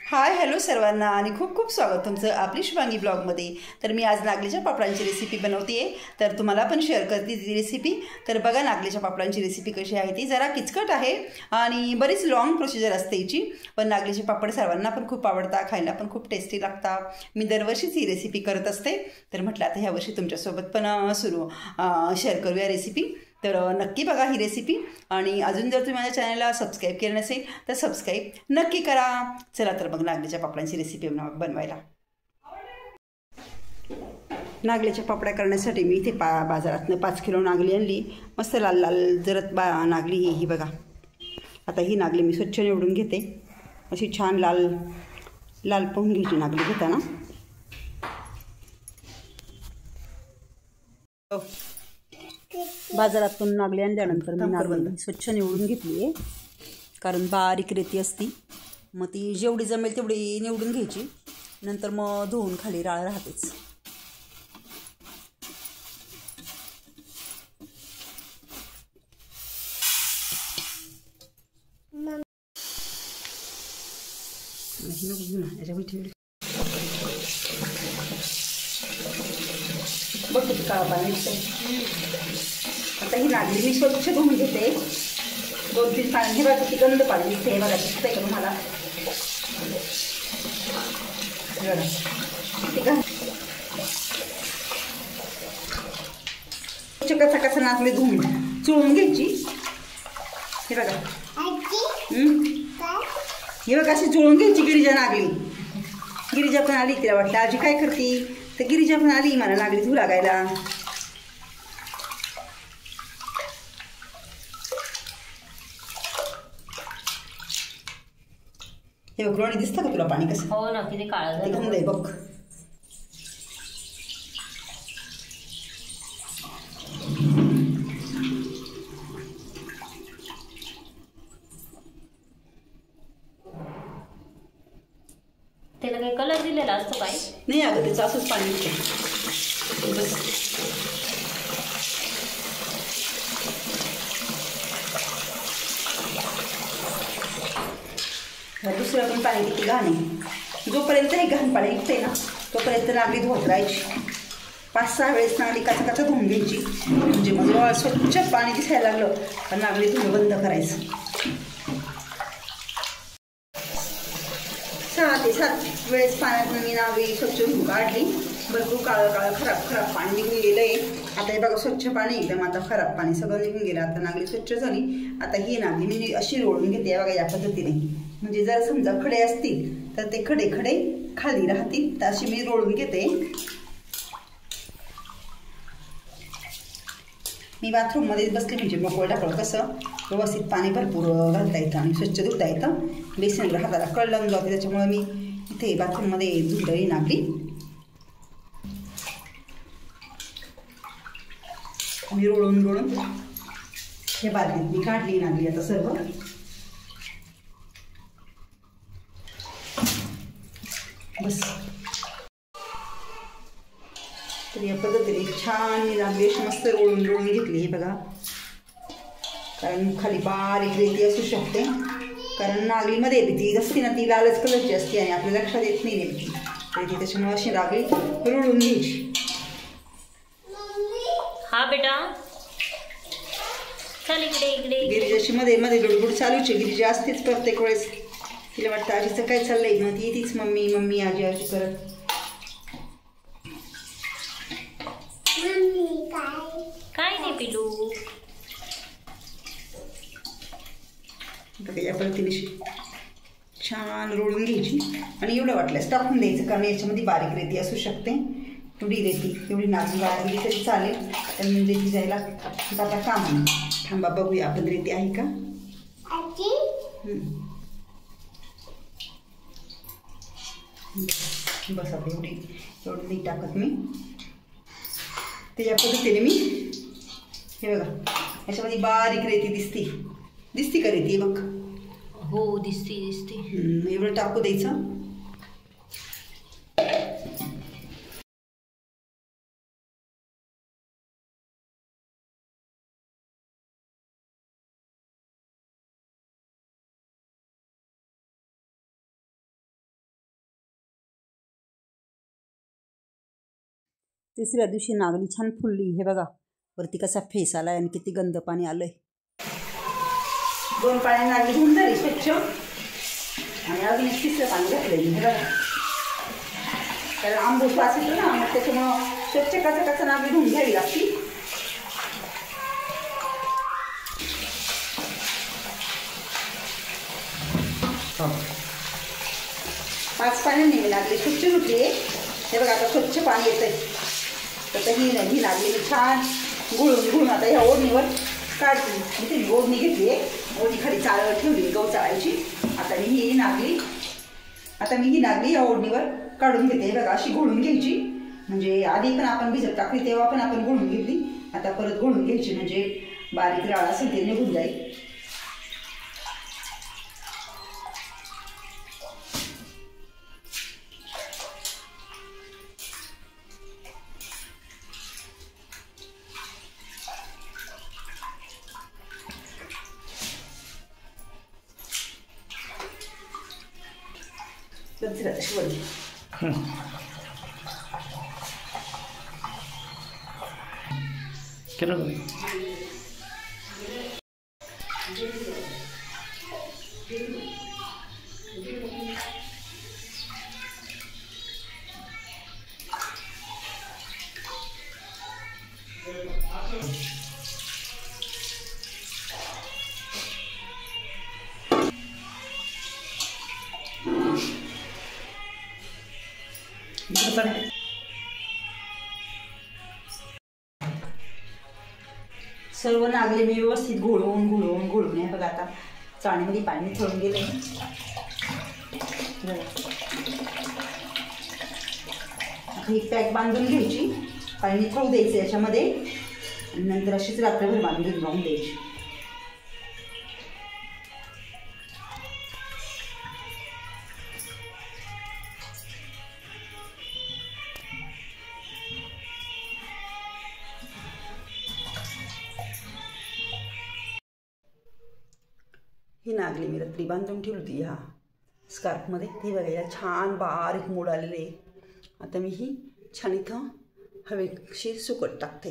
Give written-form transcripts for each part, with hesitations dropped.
Hi hello सर्वांना आणि खूप खूप स्वागत तुमचं आपली शुभांगी ब्लॉगमध्ये। तर मी आज नागलीच्या पापडांची रेसिपी बनवते आहे, तर तुम्हाला पण शेअर करते ती रेसिपी। तर बघा नागलीच्या पापडांची रेसिपी कशी आहे। ती जरा किचकट आहे आणि बरीच लॉंग प्रोसिजर असते हिची, पण नागलीचे पापड सर्वांना पण खूप आवडतात, खायला पण खूप टेस्टी लागतात। मी दरवर्षीच ही रेसिपी करत असते, तर म्हटलं आता ह्या वर्षी तुमच्यासोबत पण शेअर करूया रेसिपी। तर नक्की बघा ही रेसिपी आणि अजून जर तुम्ही माझ्या चॅनलला सबस्क्राईब केलं नसेल तर सबस्क्राईब नक्की करा। चला तर मग नागलीच्या पापडांची रेसिपी बनवायला। नागलीच्या पापड्या करण्यासाठी मी इथे बाजारातनं 5 किलो नागली आणली। मस्त लाल लाल जरत नागली ही बघा। आता ही नागली मी स्वच्छ निवडून घेते। अशी छान लाल लाल पाहून घ्यायची नागली घेताना। बाजारातून नागली आणल्यानंतर मी नागली स्वच्छ निवडून घेतली आहे, कारण बारीक रेती असती, मग ती जेवढी जमेल तेवढी निवडून घ्यायची, नंतर मग धुवून खाली राळ राहतेच। बघ किती काळा पाणी आता ही नागली मी स्वच्छ धुवून घेते 2-3 पाणी। हे बघा किती गंध पाणी दिसते, हे बघा दिसतंय का तुम्हाला? स्वच्छ कसा नागली धुवून चुळून घ्यायची। हे बघा हे बघा अशी चुळून घ्यायची। गिरिजा नागली, गिरिजा पण आली, तिला वाटलं आजी काय करते, तर गिरिजा पण आली मला नागली धुवू लागायला। हे बघ रोणी, दिसतं का तुला पाणी कसं? हो ना, किती काळं झालं, गंध आहे बघ। त्याला काही कलर दिलेला असतो काय? नाही अगं, त्याचं असंच पाणी येतं बस। दुसरं पण पाणी किती घाण आहे। जोपर्यंत हे घाण पाणी निघते ना तोपर्यंत नागली धुवत राहायची। 5-6 वेळेस नागली काचा धुवून घ्यायची, म्हणजे मग स्वच्छ पाणी दिसायला लागलं तर नागली धुवून बंद करायचं। 6 ते 7 वेळेस पाण्यात मी नागली स्वच्छ धुवून काढली। भरपूर काळं खराब पाणी निघून गेलं आहे। आता हे बघा स्वच्छ पाणी एकदम, आता खराब पाणी सगळं निघून गेलं। आता नागली स्वच्छ झाली। आता ही नागली मी अशी रोळून घेते बघा या पद्धतीने, म्हणजे जर समजा खडे असतील तर ते खडे खाली राहतील, तर अशी मी रोळून घेते। मी बाथरूममध्ये बसले म्हणजे मोकळं टाकलं कसं व्यवस्थित पाणी भरपूर घालता येतं आणि स्वच्छ धुता येतं। बेसिनला हाताला कळ लावून जाते, त्याच्यामुळे मी इथे बाथरूममध्ये धुतली नागली। मी रोळून हे बादलीत मी काढली नागली आता सर्व। बस तर या पद्धतीने छान मी नागली अशी मस्त रोळून घेतली। हे बघा, कारण खाली बारीक रेती असू शकते, कारण नागलीमध्ये ती असते ना ती लालच कलरची असते आणि आपल्या लक्षात येत नाही नेमकी रेती, त्याच्यामुळे अशी नागली रोळून घ्यायची। हा बेटा चल इकडे। गिरिजाशी मध्ये गडबड चालूच आहे। गिरिजा असतेच प्रत्येक वेळेस, तिला वाटतं आजीचं काय चाललंय, मग ती तीच मम्मी आजी करत। काय नाही पिलू, या पद्धतीने छान रोळून घ्यायची आणि एवढं वाटल्यास टाकून द्यायचं, कारण याच्यामध्ये बारीक रेती असू शकते। एवढी रेती एवढी नागली वाळली तरी चालेल, तर रेती जायला आता काम आहे। थांबा बघूया आपण रेती आहे का। बस आता एवढी नाही टाकत मी, ते या पद्धतीने मी हे बघा याच्यामध्ये बारीक रेती दिसती का रेती? बघ हो दिसती। एवढं टाकू द्यायचं। तिसऱ्या दिवशी नागली छान फुलली. हे बघा वरती कसा फेस आला आणि किती गंध पाणी आलंय. 2 पाण्याने नागली धुवून झाली स्वच्छ आणि अजून एक तिसरं पाणी घातलं. हे बघा कारण आंबूस वास येतो ना, मग त्याच्यामुळं स्वच्छ कसा नागली धुवून घ्यावी लागती. पाच पाण्याने मी नागली स्वच्छ धुतली आहे. हे बघा आता स्वच्छ पाणी येतंय. तर ही नागली मी छान गुळून आता ह्या ओढणीवर काढते. इथे मी ओढणी घेतली आहे, ओढणी खाली चाळवर ठेवली गहू चाळायची. आता मी ही नागली या ओढणीवर काढून घेते. बघा अशी घोळून घ्यायची, म्हणजे आधी पण आपण भिजत टाकली तेव्हा पण आपण घोळून घेतली. आता परत घोळून घ्यायची म्हणजे बारीक राळ असेल ते निघून जाईल. सर्व नागली मी व्यवस्थित घोळून हे बघा आता चाळणीमध्ये पाणी ठेवून गेले. आता ही पॅक बांधून घ्यायची, पाणी ठेवू द्यायचं याच्यामध्ये आणि नंतर अशीच रात्रभर बांधून राहून द्यायची. ही नागली मी रात्री बांधून ठेवली होती ह्या स्कार्फमध्ये. ती बघायला छान बारीक मूड आलेले. आता मी ही छान इथं हवेशीर सुकट टाकते.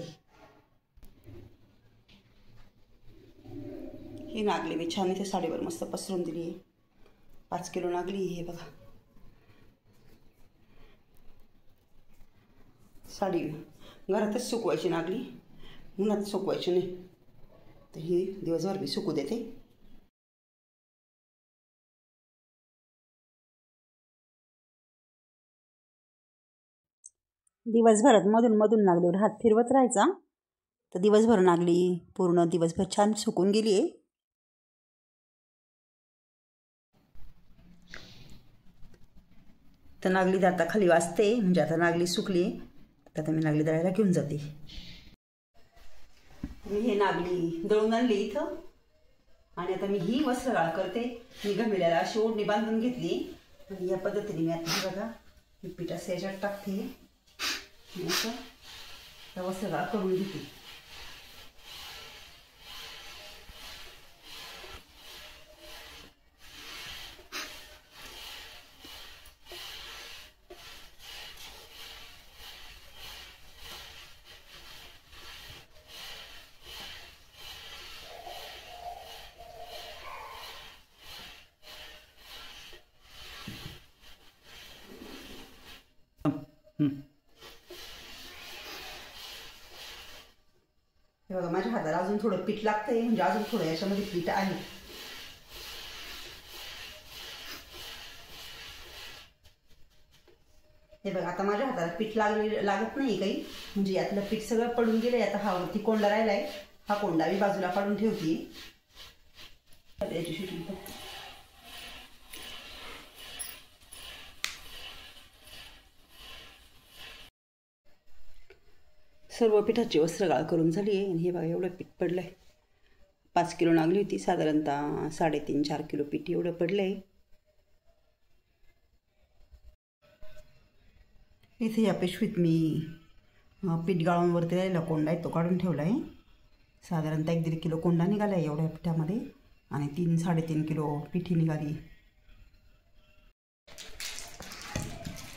ही नागली मी छान इथे साडीवर मस्त पसरून दिली आहे. 5 किलो नागली हे बघा. साडी घरातच सुकवायची नागली, उन्हात सुकवायची नाही. तर ही दिवसभर मी सुकू देते. दिवसभरात मधून नागलीवर हात फिरवत राहायचा. तर दिवसभर नागली पूर्ण दिवसभर छान सुकून गेली आहे. तर नागली दाताखाली वाजते, म्हणजे आता नागली सुकली. तर आता मी नागली दळायला घेऊन जाते. मी हे नागली दळून आणली इथं आणि आता मी ही वस्त्रगाळ करते. मी घमेल्याला अशी ओढणी बांधून घेतली आणि या पद्धतीने मी आता बघा मी पीठ असं याच्यात टाकते. वस्त्रगाळ करून घेते. हे बघा माझ्या हाताला अजून थोडं पीठ लागतंय, म्हणजे अजून थोडं याच्यामध्ये पीठ आहे. हे बघा आता माझ्या हाताला पीठ लागत नाही काही, म्हणजे यातलं पीठ सगळं पडून गेलंय. आता हा वरती कोंडा राहिलाय, हा कोंडा मी बाजूला काढून ठेवते. सर्व पिठाची वस्त्रगाळ करून झाली आहे आणि हे बघा एवढं पीठ पडलं आहे. 5 किलो नागली होती, साधारणतः 3.5-4 किलो पीठ एवढं पडलं आहे. इथे या पिशवीत मी पीठ गाळून वरती राहिला कोंडा आहे तो काढून ठेवला आहे. साधारणतः 1-1.5 किलो कोंडा निघाला आहे एवढ्या पिठामध्ये आणि 3-3.5 किलो पिठी निघाली.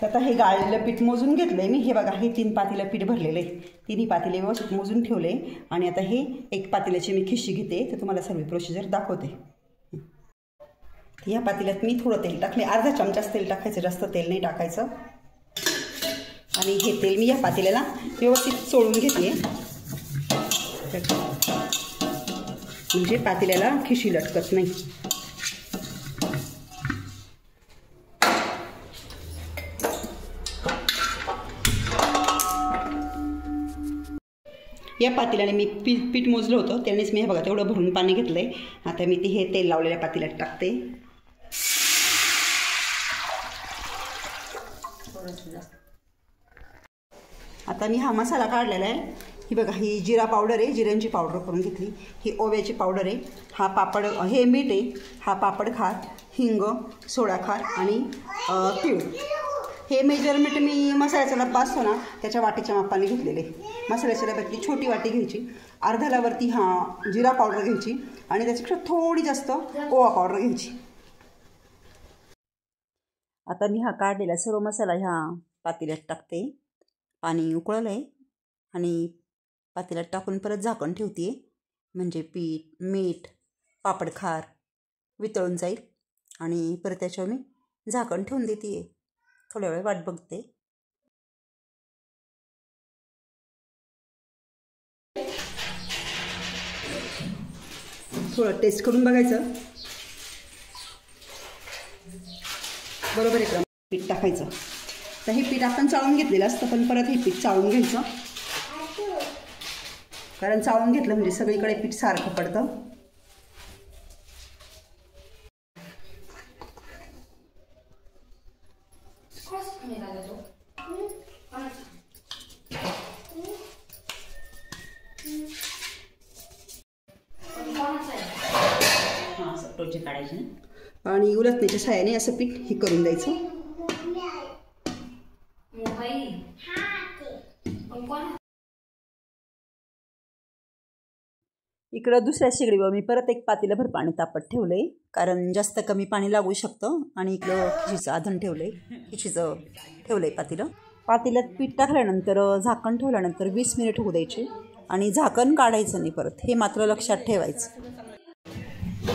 तर आता हे गाळलेलं पीठ मोजून घेतलं आहे मी. हे बघा, हे 3 पातेलं पीठ भरलेलं आहे. 3 पातेले व्यवस्थित मोजून ठेवले आणि आता हे 1 पातेल्याची मी खिशी घेते. तर तुम्हाला सर्व प्रोसिजर दाखवते. या पातेल्यात मी थोडं तेल टाकले, अर्धा चमचाच तेल टाकायचं, जास्त तेल नाही टाकायचं. आणि हे तेल मी या पातेल्याला व्यवस्थित चोळून घेते, म्हणजे पातेल्याला खिशी लटकत नाही. या पातेल्याने मी पीठ मोजलं होतं, त्यानेच मी हे बघा तेवढं भरून पाणी घेतलं आहे. आता मी हे तेल लावलेल्या पातेल्यात टाकते. आता मी हा मसाला काढलेला आहे. ही बघा, ही जिरा पावडर आहे, जिऱ्यांची पावडर करून घेतली. ही ओव्याची पावडर आहे. हा पापड, हे मीठ आहे. हा पापड खार, हिंग, सोडा खार आणि तीळ. हे मेजरमेंट मी मसाल्याचा डब्बा असतो ना त्याच्या वाटीच्या मापाने घेतलेले. मसाल्याच्या डब्यातली छोटी वाटी घ्यायची, अर्ध्यालावरती जिरा पावडर घ्यायची आणि त्याच्यापेक्षा थोडी जास्त ओवा पावडर घ्यायची. आता मी हा काढलेला सर्व मसाला ह्या पातेल्यात टाकते. पाणी उकळलं आहे आणि पातेल्यात टाकून परत झाकण ठेवते, म्हणजे पीठ, मीठ, पापड खार वितळून जाईल. आणि परत त्याच्यावर मी झाकण ठेवून देते. थोड्या वेळ वाट बघते. थोडं टेस्ट करून बघायचं, बरोबर आहे का. पीठ टाकायचं. तर हे पीठ आपण चाळून घेतलेलं असतं, पण परत हे पीठ चाळून घ्यायचं, कारण चाळून घेतलं म्हणजे सगळीकडे पीठ सारखं पडतं. आणि उलटण्याच्या साह्याने असं पीठ हे करून द्यायचं. इकडं दुसऱ्या शेगडीवर मी परत 1 पातेलभर पाणी तापत ठेवलंय, कारण जास्त कमी पाणी लागू शकतं. आणि इकडं खिशीचं आधण ठेवलंय, खिशीचं ठेवलंय पातेल्यात पीठ टाकल्यानंतर झाकण ठेवल्यानंतर 20 मिनिट होऊ द्यायचे आणि झाकण काढायचं नाही परत, हे मात्र लक्षात ठेवायचं.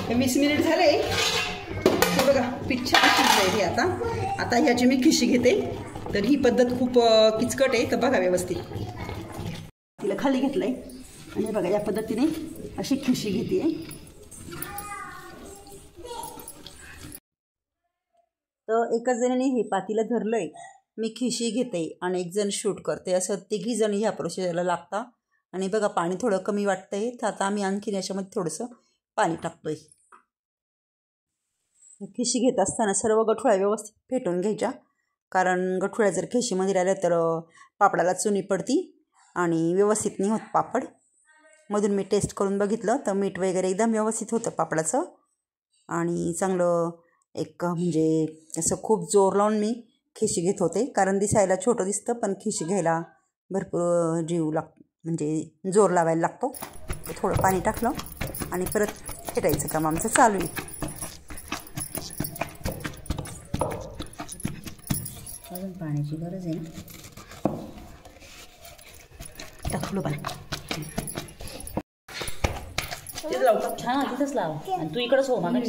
20 मिनिट झाले. हे बघा, पीठ छान शिजलंय हे. आता ह्याची मी खिशी घेते. तर ही पद्धत खूप किचकट आहे, तर बघा व्यवस्थित. तिला खाली घेतलंय आणि बघा या पद्धतीने अशी खिशी घेते. तर एका जणाने हे पातेलं धरलंय, मी खिशी घेते आणि एक जण शूट करते, असं 3घी जण ह्या प्रोसिजरला लागतात. आणि बघा पाणी थोडं कमी वाटतंय, तर आता आम्ही आणखीन याच्यामध्ये थोडंसं पाणी टाकतोय. खिशी घेत असताना सर्व गठुळ्या व्यवस्थित फेटून घ्यायच्या, कारण गठुळ्या जर खिशीमध्ये राहिल्या तर पापडाला चुनी पडती आणि व्यवस्थित नाही होत पापड. मधून मी टेस्ट करून बघितलं तर मीठ वगैरे एकदम व्यवस्थित होतं पापडाचं. आणि चांगलं एक म्हणजे असं खूप जोर लावून मी खिशी घेत होते, कारण दिसायला छोटं दिसतं पण खिशी घ्यायला भरपूर जीव म्हणजे जोर लावायला लागतो. थोडं पाणी टाकलं आणि परत फेटायचं काम आमचं चालू आहे. अजून पाण्याची गरज आहे ना, टाकलं पाणी. तिथं लाव का? हां तिथंच लाव. आणि तू इकडंच हो, मला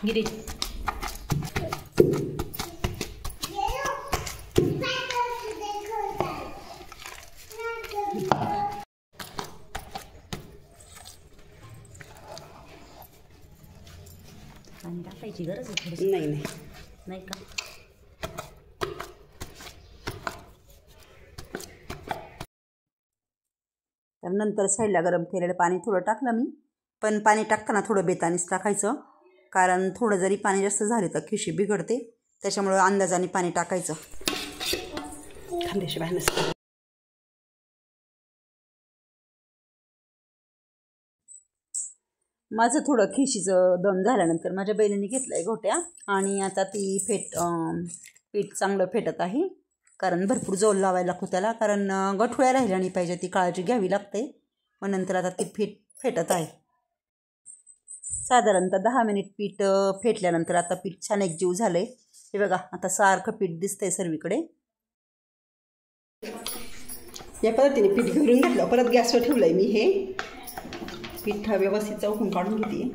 गिरी पाणी टाकायची गरज आहे थोडी. नाही का? तर नंतर साईडला गरम केलेलं पाणी थोडं टाकलं मी, पण पाणी टाकताना थोडं बेतानीच टाकायचं, कारण थोडं जरी पाणी जास्त झाले तर खिशी बिघडते, त्याच्यामुळं अंदाजाने पाणी टाकायचं. खांद्याशिवाय नसतं. माझं थोडं खिशीचं दम झाल्यानंतर माझ्या बहिणीने घेतलं आहे घोट्या आणि आता ती पीठ चांगलं फेटत आहे. कारण भरपूर जोल लावायला लागतो त्याला, कारण गठुळ्या राहिल्या नाही पाहिजे, ती काळजी घ्यावी लागते. मग नंतर आता ती फेटत आहे. साधारणतः 10 मिनिट पीठ फेटल्यानंतर आता पीठ छान एकजीव झालं आहे. हे बघा आता सारखं पीठ दिसतंय सर्वीकडे. या पद्धतीने पीठ घरून घेतलं, परत गॅसवर ठेवलं आहे मी. हे पीठ व्यवस्थित चौकून काढून घेते.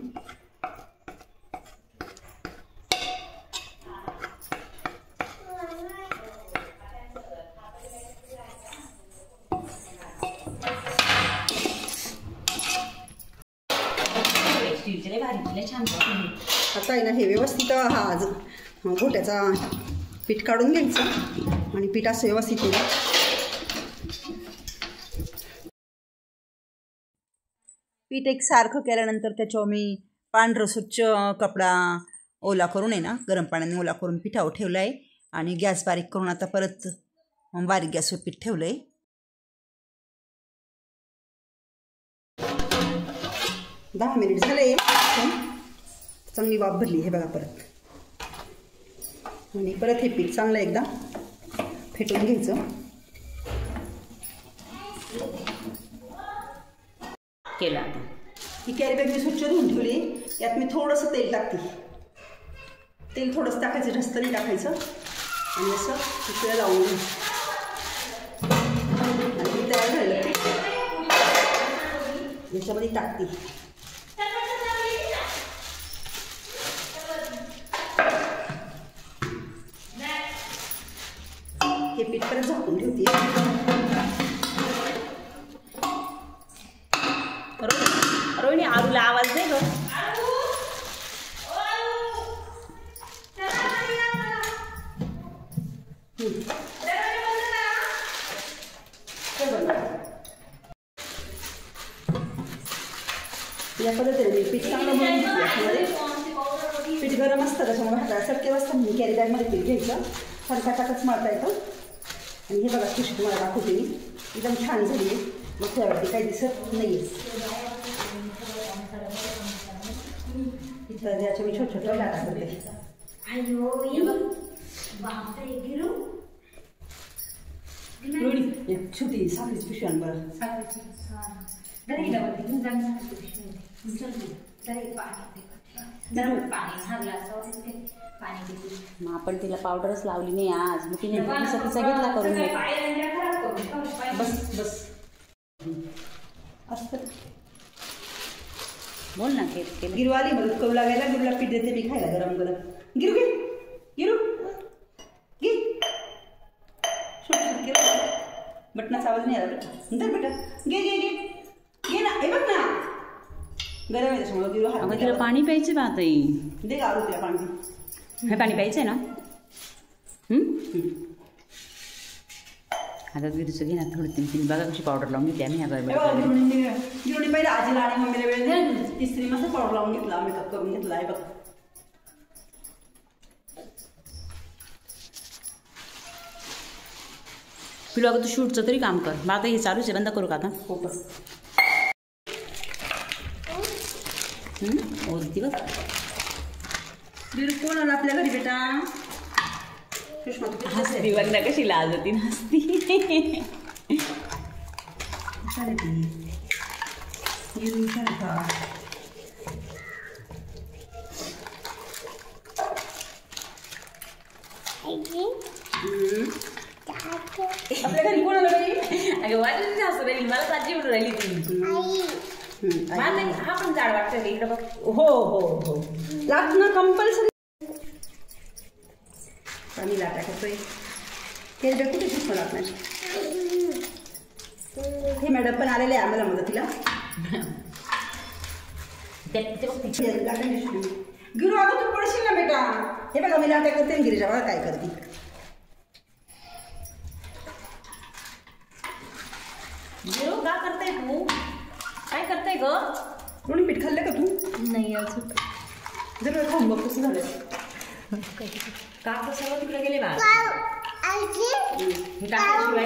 आता आहे ना हे व्यवस्थित हा घोट्याचा पीठ काढून घ्यायचं आणि पीठ असं व्यवस्थित पीठ एक सारखं केल्यानंतर त्याच्यावर मी पांढरं स्वच्छ कपडा ओला करून आहे ना, गरम पाण्याने ओला करून पिठावर ठेवलं आहे. आणि गॅस बारीक करून आता परत बारीक गॅसवर पीठ ठेवलं आहे. 10 मिनिट झाले, चांगली वाफ भरली. हे बघा परत, आणि परत हे पीठ चांगलं एकदा फेटून घ्यायचं. केलं आता ही कॅरी बॅग मी स्वच्छ धुवून ठेवली. यात मी थोडंसं तेल टाकते. तेल थोडंसं टाकायचं, जास्त नाही टाकायचं. आणि असं उकळ्या लावून आणि तयार झालं याच्यामध्ये टाकते. हे पीठ परत झाकून ठेवते. रोहिणी आरूला आवाज दे ग. या पद्धतीने मी पीठ चांगलं बनवून घेतलं. पीठ गरम असतं त्याच्यामुळे हाताला चटके वाजता मी कॅरी बॅगमध्ये पीठ घ्यायचं. फरकाटाकच मळता येतं. आणि हे बघा कशी तुम्हाला दाखवते मी. एकदम छान झाली आहे. मग त्यावरती काही दिसत नाही आहे. इथं याच्या मी छोट छोट्या लाटा करते. छोटी साखरेची पिशवी आण बरं. मग आपण तिला पावडरच लावली नाही आज. मग तिने तिचा घेतला करून. बस बस असतं. बोल ना. गिरू आली मदत करू लागायला. गिरूला पीठ देते मी खायला गरम गरम. गिरू घे, गिरू घे. बटनाचा आवाज नाही आला नंतर बेटा. घे घे घे घे ना. हे बघ ना गरम आहे त्याच्यामुळे. गिरू हात तिला पाणी प्यायचं बा ताई. दे गारू तिला पाणी. हे पाणी प्यायचं आहे ना. आता गिरूचं घे ना थोडं. तिने बघा कशी पावडर लावून घेतली आम्ही. गिरूने पहिला आजीला आणि मम्मीला वेळ दिला. तिसरी मस्त पावडर लावून घेतला, मेकअप करून घेतला आहे बघ. तुला अगं तू शूटचं तरी काम कर. मग आता हे चालूच आहे. बंद करू का आता? हो बस. हो ती बघ. गिरू कोण आला आपल्या घरी बेटा? हसती बघ ना कशी लाज होती. हसती. आपल्या घरी कोण आलं बाई? अगं वाटत हसू राहिली. मला साजी उडून राहिली ती. हा पण जाड वाटतं इकडे बघ. हो हो हो लाट ना कंपल्सरी. पाणी लाटा करतोय. हे बघ कुठे शिकवलं लागणार. हे मॅडम पण आलेले आहे आम्हाला मदतीला. गिरू अगं तू पडशील ना बेटा. हे बघा मी लाटा करते. गिरीच्या बघा काय करते. गिरू का करताय तू? काय करताय ग? कोणी पीठ खाल्लं का तू? नाही अजून. जर खाऊन बघ कसं झालं. काका सर्व तिकडे गेले बा.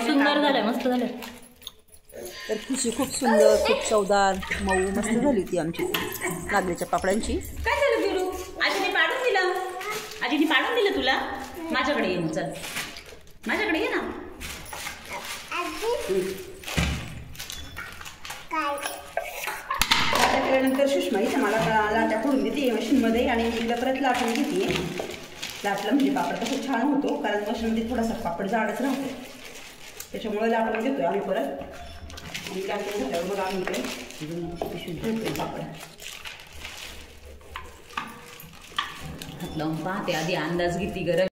सुंदर झालं. मस्त झालं. तर खिशी खूप सुंदर, खूप चवदार, मऊ मस्त झाली ती आमची नागलीच्या पापडांची. काय झालं गिरू? आजीने पाडून दिलं. आजीने पाडून दिलं तुला. माझ्याकडे येऊन चल. माझ्याकडे ये ना. लाटा केल्यानंतर सुषमा इथं मला लाटा फोडून घेते मशीनमध्ये आणि एकदा परत लाटून घेते. लाटलं म्हणजे पापड कसं छान होतो, कारण मशीनमध्ये थोडासा पापड जाडच राहतो, त्याच्यामुळे लाटून घेतोय आम्ही परत. आणि लाटून झाल्यावर बघा आम्ही इकडे पापड हात लावून पाहते, आधी अंदाज घेते गरज.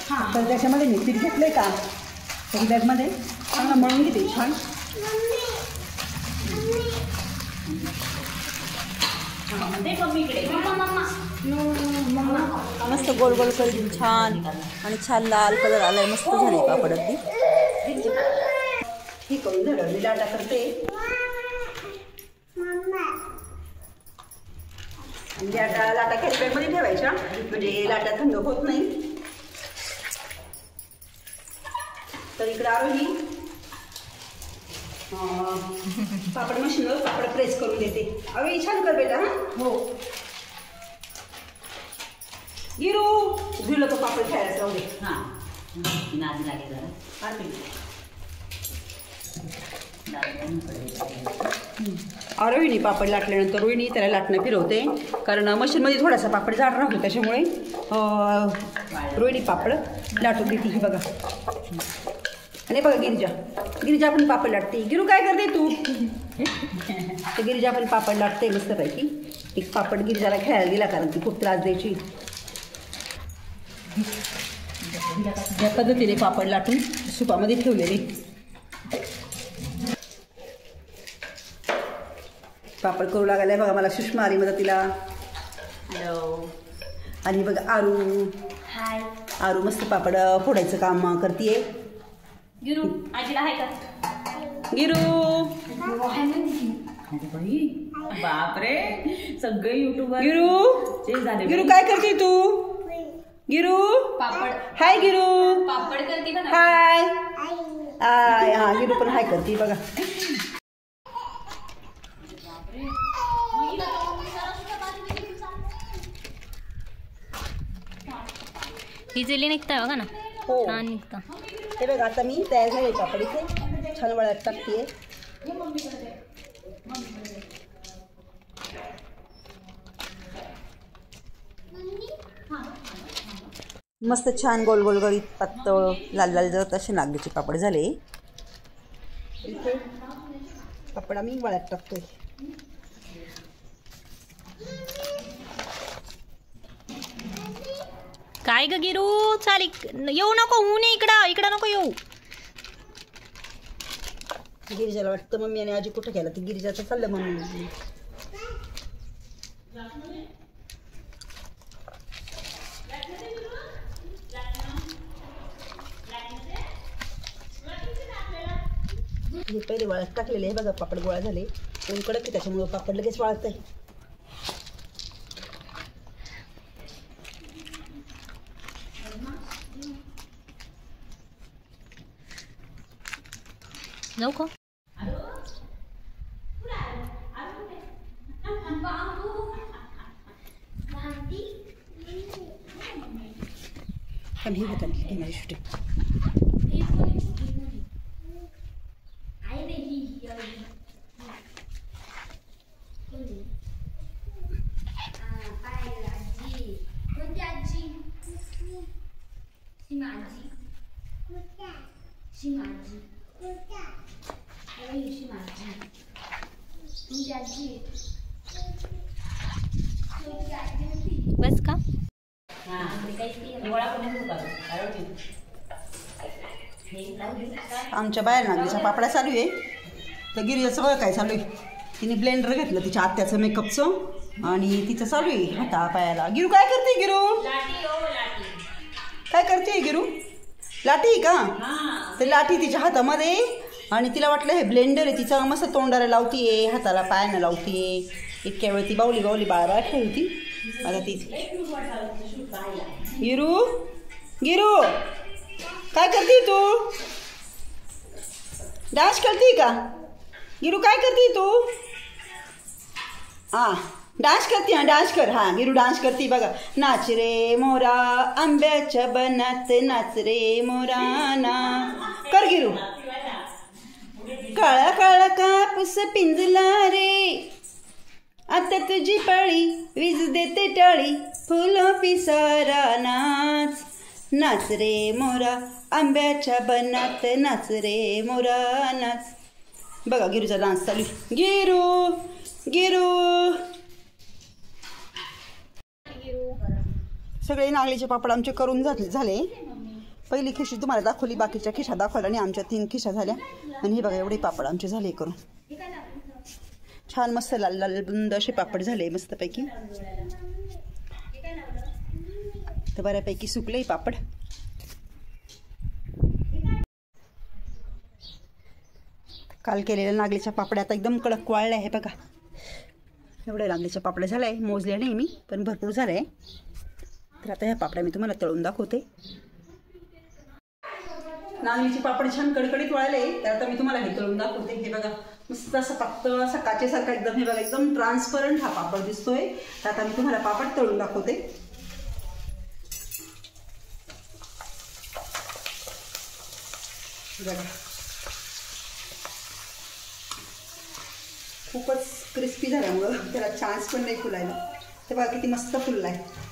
हां, तर त्याच्यामध्ये मी पीठ घेतलंय का बॅगमध्ये चांगलं मळून घेते छान. मस्त गोल गोल करून छान आणि छान लाल कलर आलाय, मस्त झाले पापड अगदी. हे करून झालं मी लाटा करते. लाटा कॅरी बॅगमध्ये ठेवायच्या म्हणजे लाटा थंड होत नाही. तर इकडे आरोही पापड मशीनवर पापड प्रेस करून देते. अरे छान कर बेटा. हा हो गिरू गिरलं तो पापड खायला राहू दे. हां नाच लागेल जरा. रोहिणी पापड लाटल्यानंतर रोहिणी त्याला लाटणं फिरवते, कारण मशीनमध्ये थोडासा पापड जाड राहतो, त्याच्यामुळे रोहिणी पापड लाटून देते. ही बघा. आणि बघा गिरिजा पण पापड लाटते. गिरू काय करते तू? तर गिरिजा पण पापड लाटते मस्तपैकी. एक पापड गिरिजाला खेळायला दिला, कारण ती खूप त्रास द्यायची. या पद्धतीने पापड लाटून सुपामध्ये ठेवलेले. पापड करू लागायला बघा मला सुषमा आली मदतीला. हॅलो. आणि बघा हाय. आरू मस्त पापड फोडायचं काम करतीये. गिरू आजीला हाय का? गिरू बापरे, सगळे युट्यूबर. गिरू काय करते तू? गिरू पापड. हाय गिरू. पापड करते का? हाय. हा गिरू पण हाय करते बघा. इझिली निघताय बघा ना. हो छान निघता. हे बघा आता मी तयार झाले पापड इथे छान वळ्यात टाकते. मस्त छान गोल गोल गळीत पातळ लाल लाल जळत असे नागलीचे पापड झाले. इथे पापड आम्ही वळ्यात टाकतोय. काय ग गिरू, चाल येऊ नको. ऊन इकडं नको येऊ. गिरिजाला वाटतं मम्मी आणि आजी कुठं गेला, तर गिरिजाचं चाललं मम्मी. हे पहिले वाळत टाकलेले आहे बघा. पापड गोळा झाले. ऊन कडक आहे त्याच्यामुळं पापड लगेच वाळत आहे. जाऊ का? कमी होता माझी शूटिंग. बस का? आमच्या बाहेर नागलीच्या पापड्या चालू आहे. तर गिरिजाचं बघा काय चालू आहे. तिने ब्लेंडर घेतलं तिच्या आत्याचं मेकअपचं आणि तिचं चालू आहे हाता पायाला. गिरू काय करते? गिरू काय करते? गिरू लाठी का? तर लाठी तिच्या हातामध्ये आणि तिला वाटलं हे ब्लेंडर आहे. तिचा मस्त तोंडाला लावतीये, हाताला पायानं लावतीये. इतक्या वेळ ती बावली बाळा खेळती. आता ती गिरू काय करते तू? डान्स करते का? गिरू काय करते तू? डान्स करते हां, डान्स कर. हां गिरू डान्स करते बघा. नाच रे मोरा आंब्याच्या बनात नाच रे मोरा नाच. कर गिरू. काळा काळा कापूस पिंजला रे आता तुझी पाळी वीज देते टाळी फुलं पिसारा नाच. नाच रे मोरा आंब्याच्या बनात नाच रे मोरा नाच. बघा गिरूचा डान्स चालू. गिरू गिरू. सगळे नागलीचे पापड आमचे करून झाले. पहिली खिशी तुम्हाला दाखवली, बाकीच्या खिशा दाखवल्या आणि आमच्या 3 खिशा झाल्या. आणि हे बघा एवढे पापड आमचे झाले करून. छान मस्त लाल लाल बुंद असे पापड झाले मस्तपैकी. तर बऱ्यापैकी सुकले पापड. काल केलेल्या नागलीच्या पापड्या आता एकदम कडक वाळल्या आहे बघा. एवढे नागलीच्या पापड्या झाल्या आहे, मोजल्या नाही मी पण भरपूर झाले आहे. तर आता ह्या पापड्या मी तुम्हाला तळून दाखवते. नागलीचे पापड छान कडकडीत वाळले. तर आता मी तुम्हाला हे तळून दाखवते. हे बघा मस्त असं पातळ असा काचेसारखा एकदम. हे बघा एकदम ट्रान्सपरंट हा पापड दिसतोय. तर आता मी तुम्हाला पापड तळून दाखवते. बघा खूपच क्रिस्पी झाल्यामुळं त्याला चान्स पण नाही फुलायला. ते बघा किती मस्त फुलला आहे.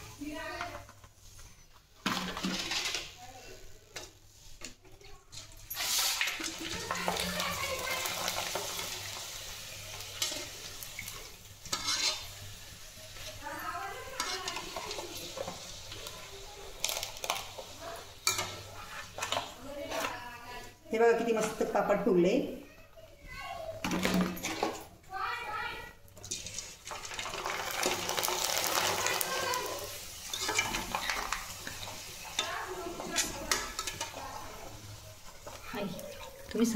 हे बघा किती मस्त पापड फुगले. तुम्ही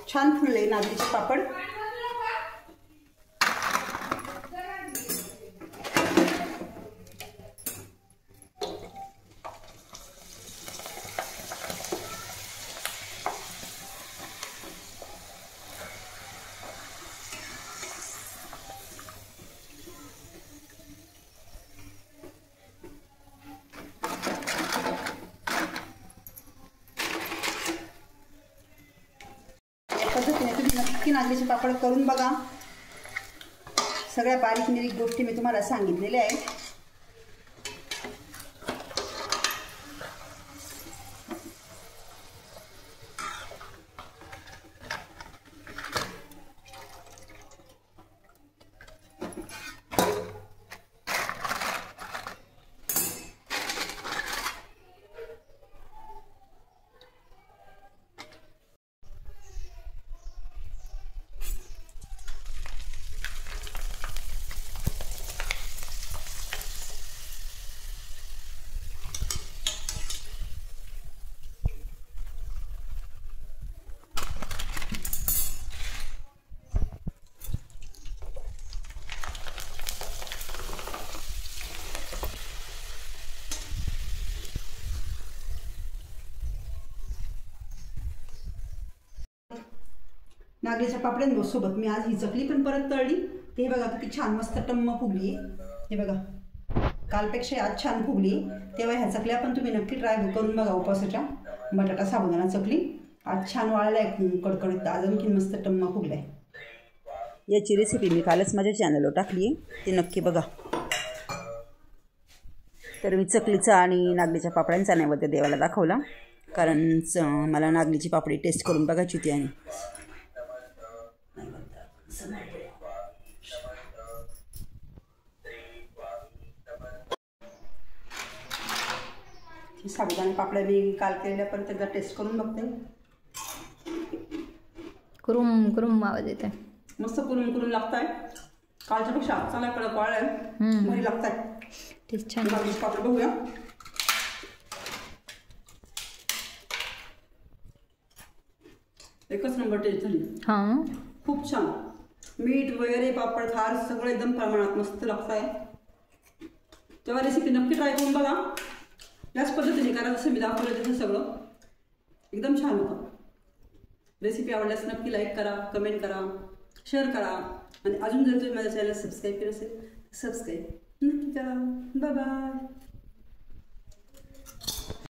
छान फुलले नागलीचे पापड. पद्धतीने तुम्ही नक्की नागलीचे पापड करून बघा. सगळ्या बारीक निरीक गोष्टी मी तुम्हाला सांगितलेल्या आहेत. नागलीच्या पापड्यांसोबत मी आज ही चकली पण परत तळली. ते बघा किती छान मस्त टम्म फुगली. हे बघा कालपेक्षा आज छान फुगली. तेव्हा ह्या चकल्या पण तुम्ही नक्की ट्राय करून बघा. उपवासाच्या बटाटा साबुदाणा चकली आज छान वाळलाय कडकडीत. आज आणखीन मस्त टम्म फुगलाय. याची रेसिपी मी कालच माझ्या चॅनलवर टाकली आहे, ती नक्की बघा. तर मी चकलीचा आणि नागलीच्या पापड्यांचा नैवेद्य देवाला दाखवला, कारण मला नागलीची पापडी टेस्ट करून बघायची होती. आणि साबुदाणा पापड्या मी काल केलेल्या पण त्याचा टेस्ट करून बघते. कुरुम कुरुम आवाज येते. मस्त कुरुम कुरुम लागताय. कालच्यापेक्षा चांगला कडक वाळ आहे, भारी लागताय. टेस्ट छान. नागलीचे पापड बघूया. एकच नंबर टेस्ट झाली. हां खूप छान. मीठ वगैरे पापड खार सगळं एकदम प्रमाणात मस्त लागत आहे. तेव्हा रेसिपी नक्की ट्राय करून बघा. याच पद्धतीने करा जसं मी दाखवलं तसं सगळं एकदम छान होतं. रेसिपी आवडल्यास नक्की लाईक करा, कमेंट करा, शेअर करा आणि अजून जर तुम्ही माझ्या चॅनल सबस्क्राईब केलं असेल तर सबस्क्राईब नक्की करा. Bye bye.